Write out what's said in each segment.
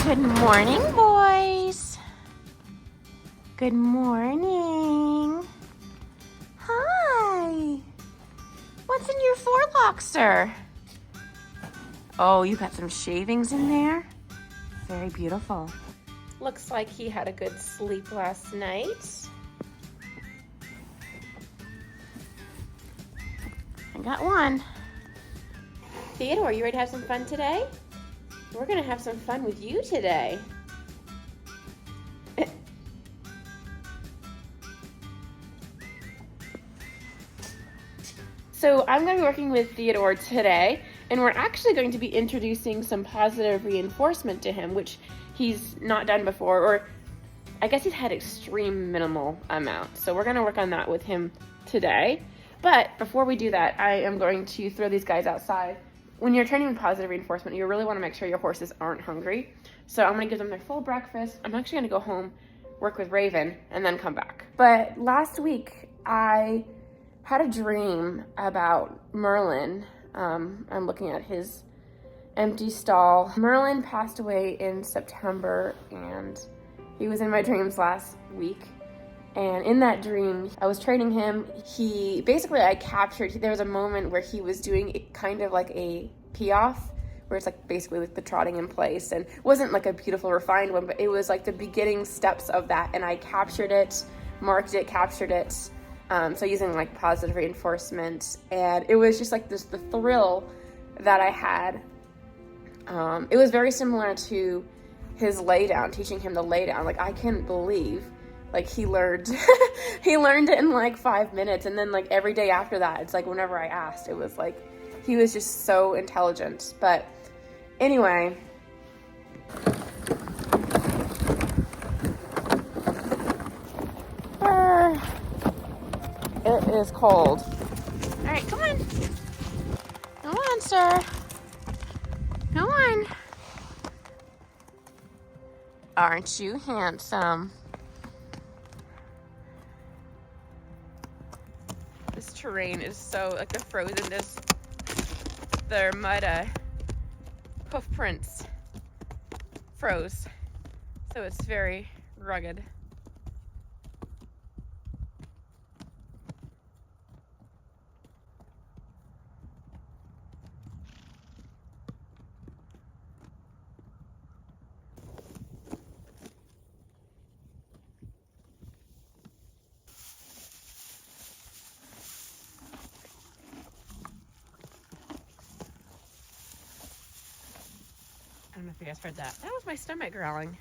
Good morning, boys. Good morning. Hi. What's in your forelock, sir? Oh, you got some shavings in there? Very beautiful. Looks like he had a good sleep last night. I got one. Theodore, you ready to have some fun today? We're gonna have some fun with you today. So I'm going to be working with Theodore today, and we're actually going to be introducing some positive reinforcement to him, which he's not done before, or I guess he's had extreme minimal amount. So we're going to work on that with him today. But before we do that, I am going to throw these guys outside. When you're training with positive reinforcement, you really want to make sure your horses aren't hungry. So I'm going to give them their full breakfast. I'm actually going to go home, work with Raven, and then come back. But last week, I had a dream about Merlin. I'm looking at his empty stall. Merlin passed away in September, and he was in my dreams last week. And in that dream, I was training him. I captured, there was a moment where he was doing kind of like a pee-off, where it's like basically like the trotting in place, and it wasn't like a beautiful refined one, but it was like the beginning steps of that. And I captured it, marked it, captured it. So using like positive reinforcement, and it was just like the thrill that I had. It was very similar to his lay down, teaching him the lay down. Like, I couldn't believe, like, he learned it in like 5 minutes. And then like every day after that, it's like whenever I asked, it was like, he was just so intelligent. But anyway, it is cold. All right, come on. Come on, sir. Come on. Aren't you handsome? This terrain is so, like, the frozenness, the mud hoof prints froze. So it's very rugged. I don't know if you guys heard that. That was my stomach growling.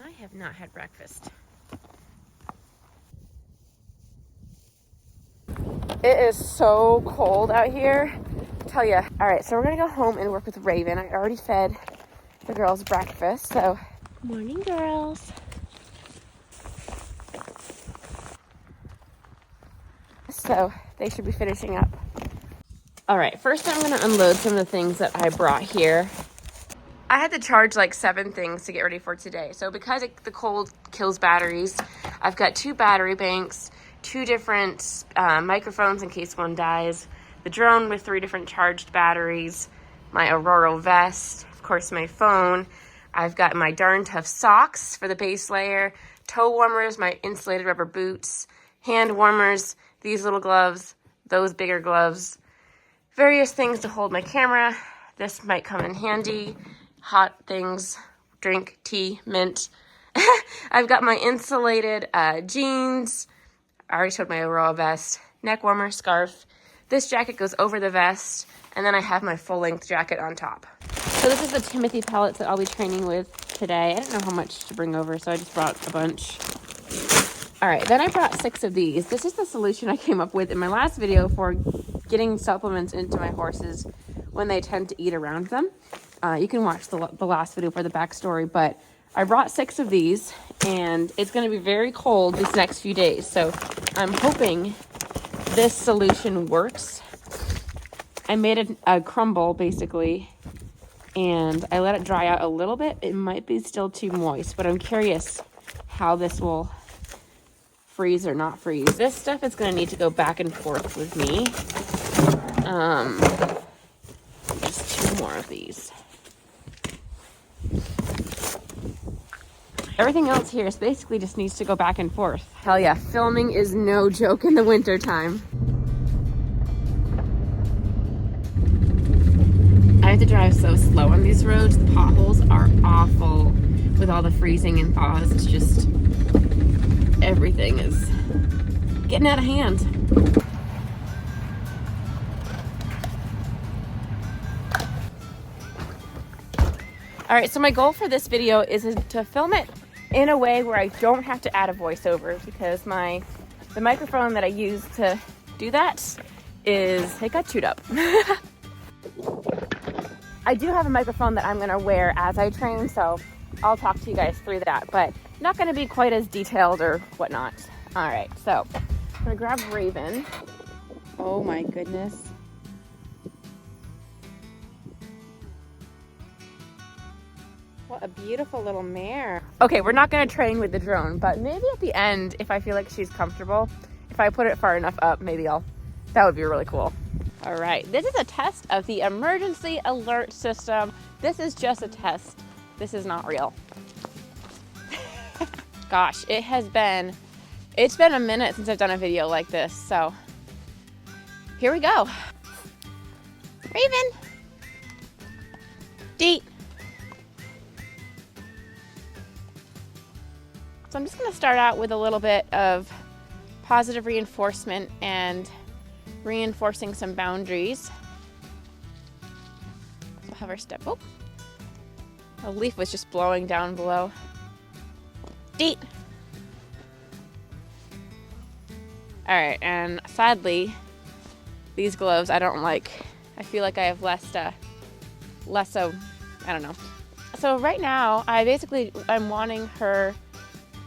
I have not had breakfast. It is so cold out here, I tell you. All right, so we're gonna go home and work with Raven. I already fed the girls breakfast, so. Morning, girls. So they should be finishing up. All right, first I'm gonna unload some of the things that I brought here. I had to charge like 7 things to get ready for today. So because the cold kills batteries, I've got 2 battery banks, 2 different microphones in case one dies, the drone with 3 different charged batteries, my Aurora vest, of course my phone. I've got my Darn Tough socks for the base layer, toe warmers, my insulated rubber boots, hand warmers, these little gloves, those bigger gloves, various things to hold my camera. This might come in handy. Hot things, drink, tea, mint. I've got my insulated jeans. I already showed my Aurora vest, neck warmer, scarf. This jacket goes over the vest, and then I have my full-length jacket on top. So this is the Timothy pellets that I'll be training with today. I don't know how much to bring over, so I just brought a bunch. All right, then I brought 6 of these. This is the solution I came up with in my last video for getting supplements into my horses when they tend to eat around them. You can watch the last video for the backstory, but I brought 6 of these, and it's going to be very cold these next few days. So I'm hoping this solution works. I made a crumble, basically, and I let it dry out a little bit. It might be still too moist, but I'm curious how this will freeze or not freeze. This stuff is going to need to go back and forth with me. Just 2 more of these. Everything else here is basically just needs to go back and forth. Hell yeah, filming is no joke in the winter time. I have to drive so slow on these roads. The potholes are awful with all the freezing and thaws. It's just, everything is getting out of hand. All right, so my goal for this video is to film it in a way where I don't have to add a voiceover, because the microphone that I use to do that it got chewed up. I do have a microphone that I'm gonna wear as I train, so I'll talk to you guys through that, but not gonna be quite as detailed or whatnot. All right, so I'm gonna grab Raven. Oh my goodness. What a beautiful little mare. Okay, we're not gonna train with the drone, but maybe at the end, if I feel like she's comfortable, if I put it far enough up, maybe that would be really cool. All right, this is a test of the emergency alert system. This is just a test. This is not real. Gosh, it's been a minute since I've done a video like this, so here we go. Raven, Deet. So I'm just gonna start out with a little bit of positive reinforcement and reinforcing some boundaries. We'll have our step. Oh, a leaf was just blowing down below. Deet. All right, and sadly, these gloves I don't like. I feel like I have less I don't know. So right now, I'm wanting her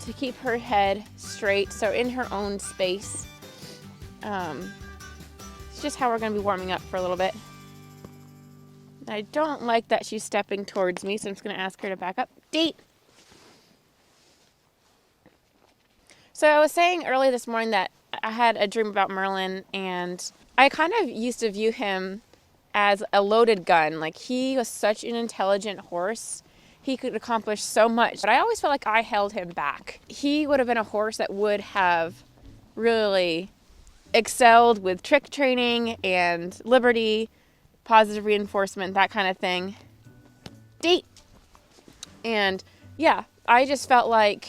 to keep her head straight, so in her own space. It's just how we're going to be warming up for a little bit. I don't like that she's stepping towards me, so I'm just going to ask her to back up. Deet! So I was saying early this morning that I had a dream about Merlin, and I kind of used to view him as a loaded gun. Like, he was such an intelligent horse. He could accomplish so much, but I always felt like I held him back. He would have been a horse that would have really excelled with trick training and liberty, positive reinforcement, that kind of thing. Deet! And yeah, I just felt like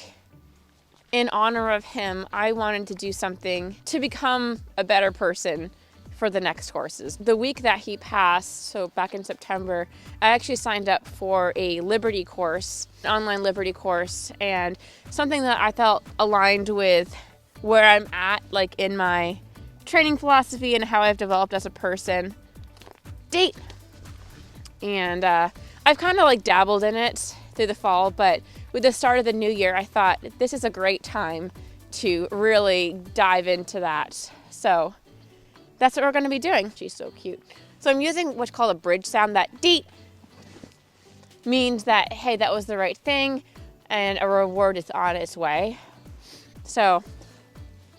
in honor of him, I wanted to do something to become a better person for the next horses. The week that he passed, so back in September, I actually signed up for a Liberty course, an online Liberty course, and something that I felt aligned with where I'm at, like in my training philosophy and how I've developed as a person. Deet! And I've kind of like dabbled in it through the fall, but with the start of the new year, I thought this is a great time to really dive into that. So that's what we're going to be doing. She's so cute. So I'm using what's called a bridge sound. That deet means that, hey, that was the right thing, and a reward is on its way. So,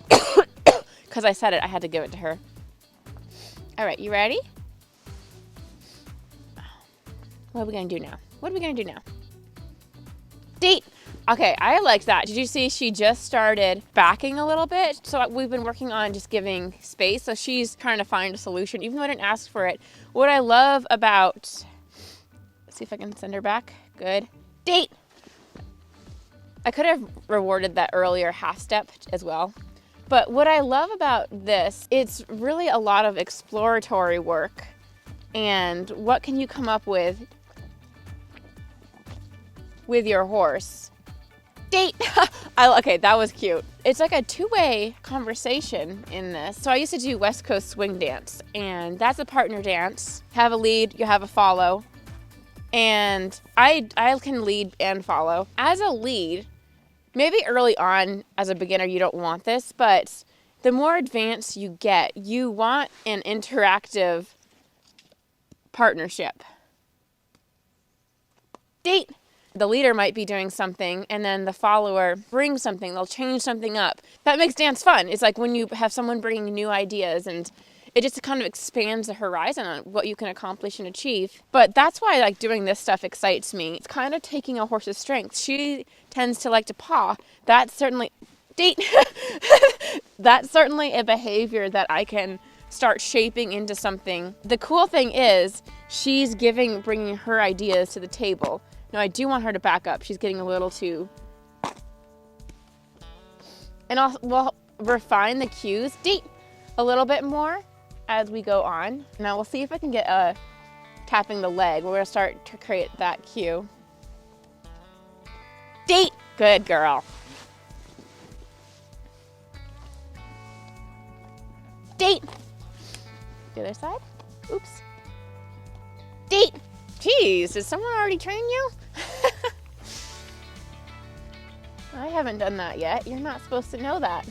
because I said it, I had to give it to her. All right, you ready? What are we going to do now? What are we going to do now? Deet! Okay, I liked that. Did you see she just started backing a little bit? So we've been working on just giving space. So she's trying to find a solution, even though I didn't ask for it. What I love about, let's see if I can send her back. Good. Deet! I could have rewarded that earlier half step as well. But what I love about this, it's really a lot of exploratory work. And what can you come up with your horse? Deet! Okay, that was cute. It's like a two-way conversation in this. So I used to do West Coast swing dance, and that's a partner dance. Have a lead, you have a follow. And I can lead and follow. As a lead, maybe early on as a beginner you don't want this, but the more advanced you get, you want an interactive partnership. Deet! The leader might be doing something, and then the follower brings something. They'll change something up. That makes dance fun. It's like when you have someone bringing new ideas, and it just kind of expands the horizon on what you can accomplish and achieve. But that's why like doing this stuff excites me. It's kind of taking a horse's strengths. She tends to like to paw. That's certainly that's certainly a behavior that I can start shaping into something. The cool thing is she's bringing her ideas to the table. Now I do want her to back up. She's getting a little too, and we'll refine the cues a little bit more as we go on. Now we'll see if I can get tapping the leg. We're gonna start to create that cue. Good girl. The other side. Oops. Jeez, did someone already train you? I haven't done that yet. You're not supposed to know that.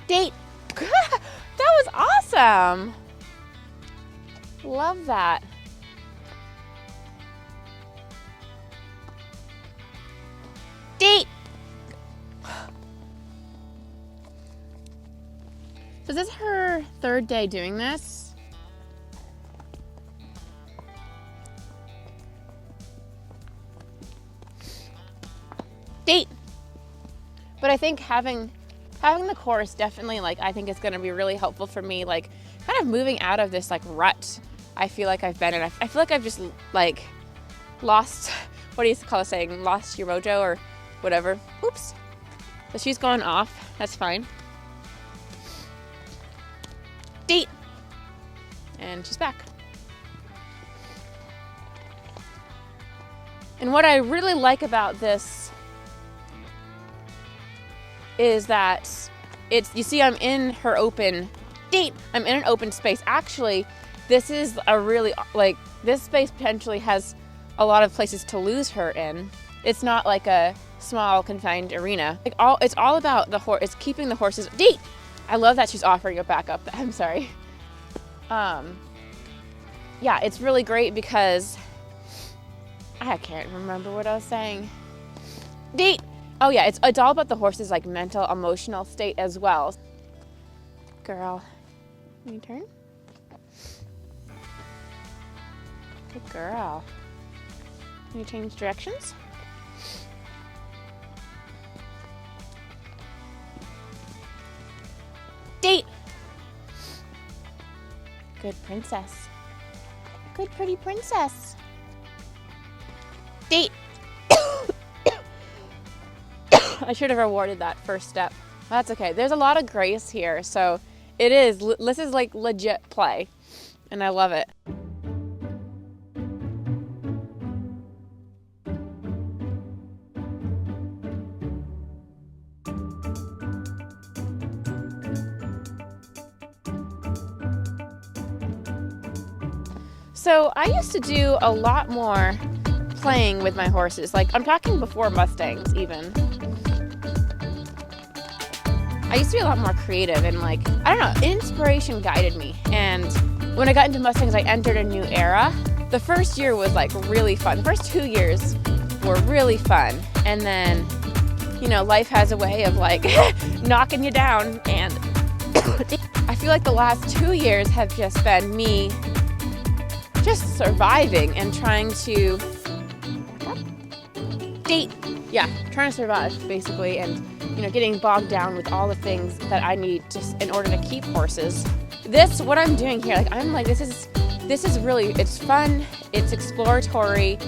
That was awesome. Love that. So this is her third day doing this. But I think having the course definitely, like, I think it's going to be really helpful for me, like, kind of moving out of this, like, rut I feel like I've been in. I feel like I've just, like, lost, what do you call it saying, lost your mojo or whatever. Oops. So she's going off. That's fine. And she's back. And what I really like about this is that you see I'm in her open, I'm in an open space. Actually, this is a really, like, this space potentially has a lot of places to lose her in. It's not like a small confined arena. Like it's all about the horse. It's keeping the horses. I love that she's offering a backup. I'm sorry. Yeah, it's really great because I can't remember what I was saying. Oh yeah, it's all about the horse's, like, mental, emotional state as well. Girl, can you turn? Good girl. Can you change directions? Good princess. Good pretty princess. I should have rewarded that first step. That's okay. There's a lot of grace here, so this is like legit play, and I love it. So I used to do a lot more playing with my horses. Like, I'm talking before Mustangs even. I used to be a lot more creative and, like, I don't know, inspiration guided me. And when I got into Mustangs, I entered a new era. The first year was, like, really fun. The first 2 years were really fun. And then, you know, life has a way of, like, knocking you down. And I feel like the last 2 years have just been me just surviving and trying to trying to survive, basically, and, you know, getting bogged down with all the things that I need in order to keep horses. What I'm doing here, like, I'm like, this is really, it's fun, it's exploratory.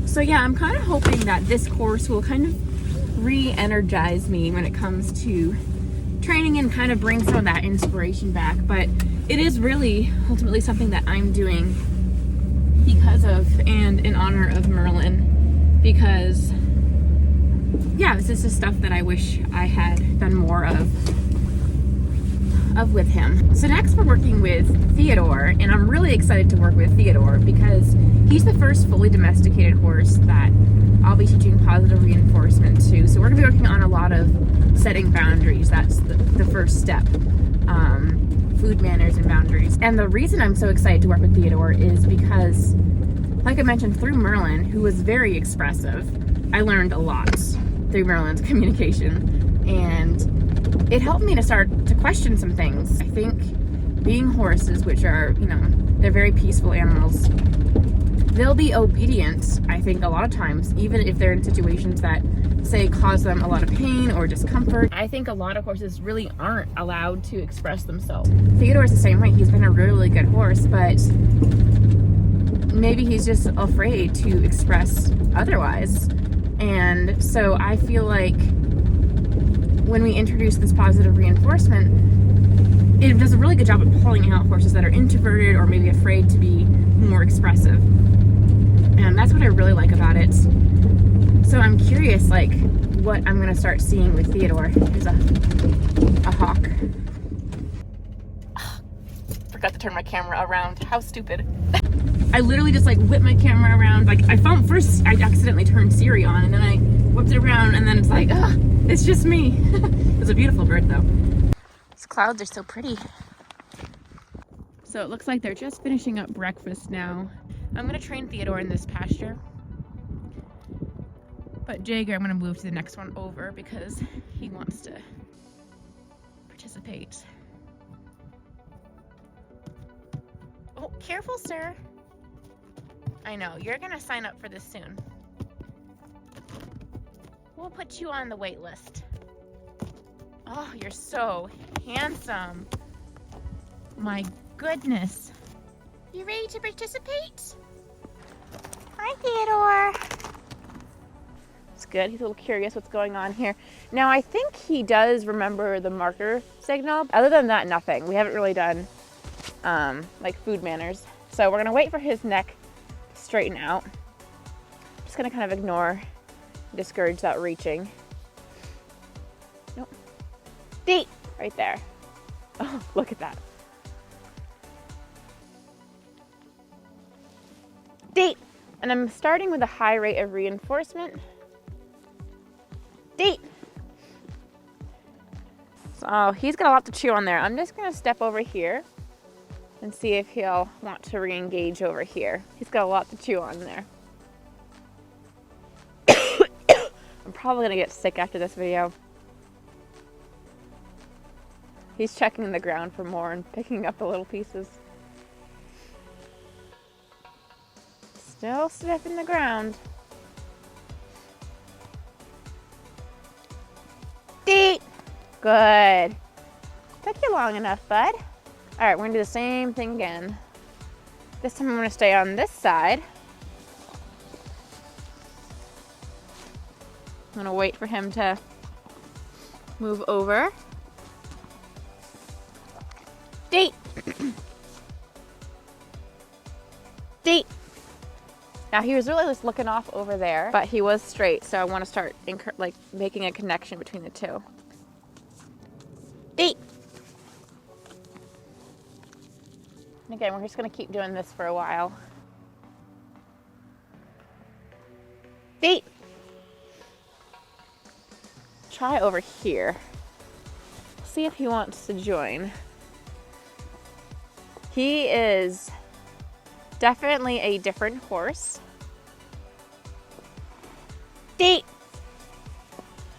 So yeah, I'm kind of hoping that this course will kind of re-energize me when it comes to training and kind of bring some of that inspiration back. But it is really ultimately something that I'm doing because of and in honor of Merlin, because yeah, this is just stuff that I wish I had done more of with him. So next we're working with Theodore, and I'm really excited to work with Theodore because he's the first fully domesticated horse that I'll be teaching positive reinforcement to. So we're gonna be working on a lot of setting boundaries. That's the first step. Food manners and boundaries. And the reason I'm so excited to work with Theodore is because, like I mentioned, through Merlin, who was very expressive, I learned a lot through Merlin's communication, and it helped me to start to question some things. I think being horses, which are, you know, they're very peaceful animals, they'll be obedient, I think, a lot of times, even if they're in situations that, say, cause them a lot of pain or discomfort. I think a lot of horses really aren't allowed to express themselves. Theodore's the same way. He's been a really good horse, but maybe he's just afraid to express otherwise. And so I feel like when we introduce this positive reinforcement, it does a really good job at pulling out horses that are introverted or maybe afraid to be more expressive. And that's what I really like about it. So I'm curious, like, what I'm gonna start seeing with Theodore. There's a hawk. Forgot to turn my camera around. How stupid. I literally just like whipped my camera around. Like I found first I accidentally turned Siri on, and then I whipped it around, and then it's like, it's just me. It's a beautiful bird though. These clouds are so pretty. So it looks like they're just finishing up breakfast now. I'm gonna train Theodore in this pasture. But Jager, I'm gonna move to the next one over because he wants to participate. Oh, careful, sir. I know, you're gonna sign up for this soon. We'll put you on the wait list. Oh, you're so handsome. My goodness. You ready to participate? Hi, Theodore. It's good. He's a little curious what's going on here. Now, I think he does remember the marker signal. Other than that, nothing. We haven't really done like food manners. So we're gonna wait for his neck to straighten out. Just gonna kind of ignore, discourage that reaching. Nope. Date! Right there. Oh, look at that. Date! And I'm starting with a high rate of reinforcement. Date! So he's got a lot to chew on there. I'm just gonna step over here and see if he'll want to re-engage over here. He's got a lot to chew on there. I'm probably gonna get sick after this video. He's checking the ground for more and picking up the little pieces. Still sniffing the ground. Deet! Good. Took you long enough, bud. All right, we're gonna do the same thing again. This time I'm gonna stay on this side. I'm gonna wait for him to move over. Date! Date! Now he was really just looking off over there, but he was straight, so I want to start like making a connection between the two. Date! And again, we're just gonna keep doing this for a while. Date! Try over here. See if he wants to join. He is definitely a different horse. Date!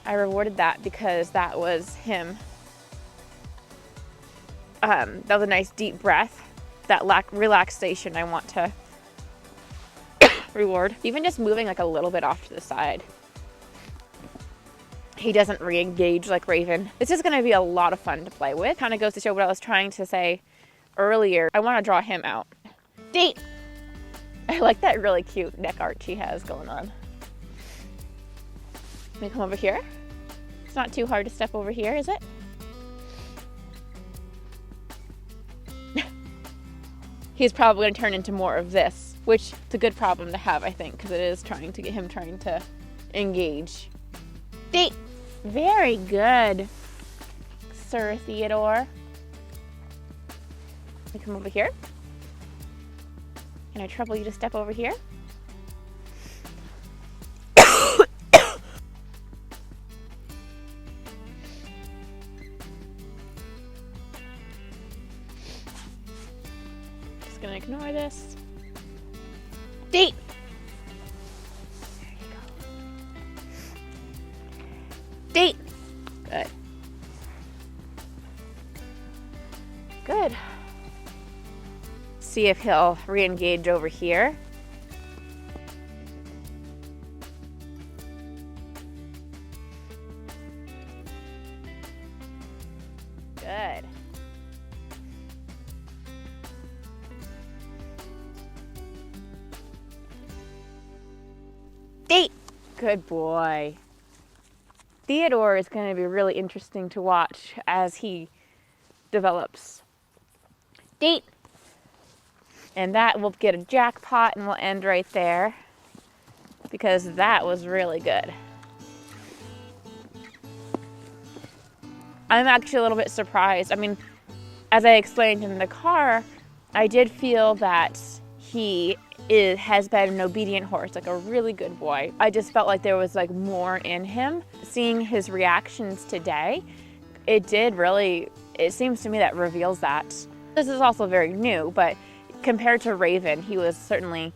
I rewarded that because that was him. That was a nice deep breath. That relaxation I want to reward. Even just moving like a little bit off to the side. He doesn't re-engage like Raven. This is gonna be a lot of fun to play with. Kind of goes to show what I was trying to say earlier. I want to draw him out. Date! I like that really cute neck arch he has going on. Let me come over here. It's not too hard to step over here, is it? he's probably going to turn into more of this, which is a good problem to have, I think, because it is trying to get him trying to engage. Date. Very good, Sir Theodore. Let me come over here. Can I trouble you to step over here? Just gonna ignore this. Date. There you go. Date. Good. Good. See if he'll re-engage over here. Good. Date. Good boy. Theodore is going to be really interesting to watch as he develops. Date. And that will get a jackpot, and we'll end right there because that was really good. I'm actually a little bit surprised. I mean, as I explained in the car, I did feel that he has been an obedient horse, like a really good boy. I just felt like there was like more in him. Seeing his reactions today, it seems to me that reveals that. This is also very new, but compared to Raven, he was certainly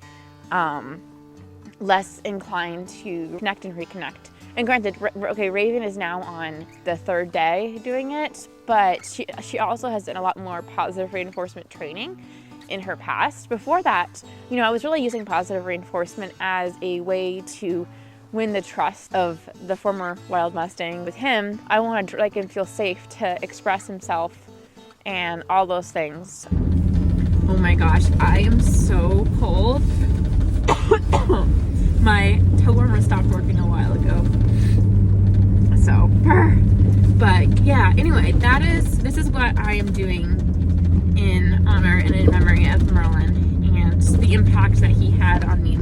less inclined to connect and reconnect. And granted, okay, Raven is now on the 3rd day doing it, but she also has done a lot more positive reinforcement training in her past. Before that, you know, I was really using positive reinforcement as a way to win the trust of the former wild Mustang. With him, I wanted to make him feel safe to express himself and all those things. Oh my gosh, I am so cold. My toe warmer stopped working a while ago. So, but yeah, anyway, this is what I am doing in honor and in memory of Merlin and the impact that he had on me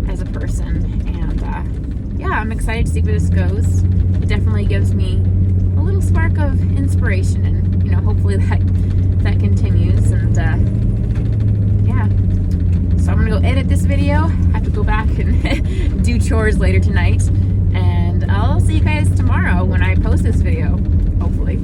as a person. And yeah, I'm excited to see where this goes. It definitely gives me a little spark of inspiration, and you know, hopefully that continues. And yeah, so I'm gonna go edit this video. I have to go back and do chores later tonight, and I'll see you guys tomorrow when I post this video, hopefully.